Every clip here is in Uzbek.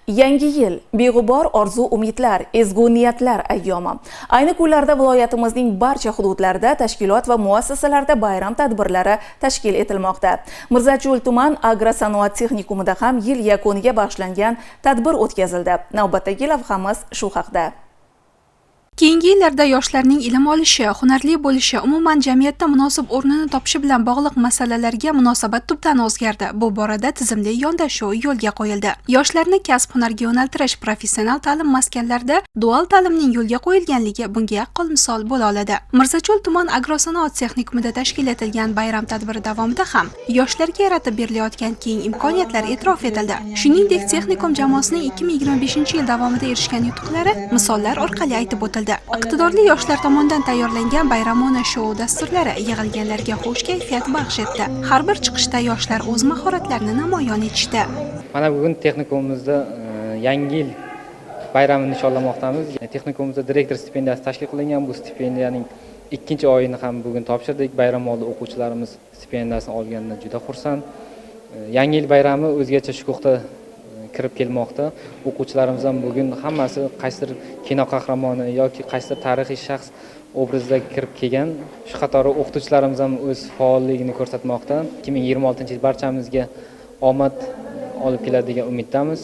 Yangi yil, beg'ubor orzu-umidlar, ezgu niyatlar ayyomi. Ayni kunlarda viloyatimizning barcha hududlarida tashkilot va muassasalarda bayram tadbirlari tashkil etilmoqda. Mirzacho'l tuman agrosanoat texnikumida ham yil yakuniga bag'ishlangan tadbir o'tkazildi. Navbatdagi lavhamiz shu haqda. Keyingi yillarda yoshlarning ilm olishi, hunarli bo'lishi, umuman jamiyatda munosib o'rnini topishi bilan bog'liq masalalarga munosabat tubdan o'zgardi. Bu borada tizimli yondashuv yo'lga qo'yildi. Yoshlarni kasb-hunarga yo'naltirish, professional ta'lim maskanlarida dual ta'limning yo'lga qo'yilganligi bunga yaqqol misol bo'la oladi. Mirzacho'l tuman agrosanoat texnikumida tashkil etilgan bayram tadbiri davomida ham yoshlarga yaratib berilayotgan keng imkoniyatlar e'tirof etildi. Shuningdek, texnikum jamoasining 2025-yil davomida erishgan yutuqlari misollar orqali aytib o'tildi. Iqtidorli yoshlar tomonidan tayyorlangan bayramona shou dasturlari yig'ilganlarga xush kayfiyat baxsh etdi. Har bir chiqishda yoshlar o'z mahoratlarini namoyon etishdi. Mana bugun texnikumimizda yangi yil bayramini nishonlamoqdamiz. Texnikumimizda direktor stipendiyasi tashkil qilingan. Bu stipendiyaning ikkinchi oyini ham bugun topshirdik. Bayramoldi o'quvchilarimiz stipendiyasini olganidan juda xursand. Yangi yil bayrami o'zgacha shukuhda kirib kelmoqda. O'quvchilarimiz ham bugun hammasi qaysidir kino qahramoni yoki qaysidir tarixiy shaxs obrazida kirib kelgan. Shu qatori o'qituvchilarimiz ham o'z faolligini ko'rsatmoqda. 2026-yil barchamizga omad olib keladi degan umiddamiz.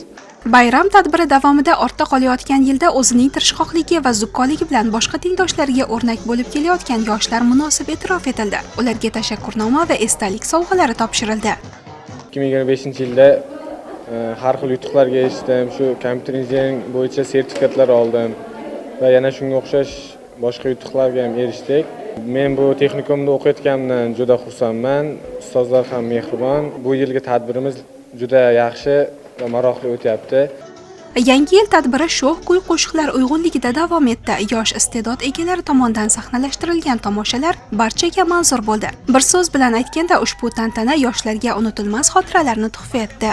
Bayram tadbiri davomida ortda qolayotgan yilda o'zining tirishqoqligi va zukkoligi bilan boshqa tengdoshlariga o'rnak bo'lib kelayotgan yoshlar munosib e'tirof etildi. Ularga tashakkurnoma va esdalik sovg'alari topshirildi. 2025-yilda har xil yutuqlarga erishdim. Shu kompyuter injiniring bo'yicha sertifikatlar oldim va yana shunga o'xshash boshqa yutuqlarga ham erishdik. Men bu texnikumda o'qiyotganimdan juda xursandman. Ustozlar ham mehribon. Bu yilgi tadbirimiz juda yaxshi va maroqli o'tyapti. Yangi yil tadbiri sho'x kuy-qo'shiqlar uyg'unligida davom etdi. Yosh iste'dod egalari tomonidan sahnalashtirilgan tomoshalar barchaga manzur bo'ldi. Bir so'z bilan aytganda, ushbu tantana yoshlarga unutilmas xotiralarni tuhfa etdi.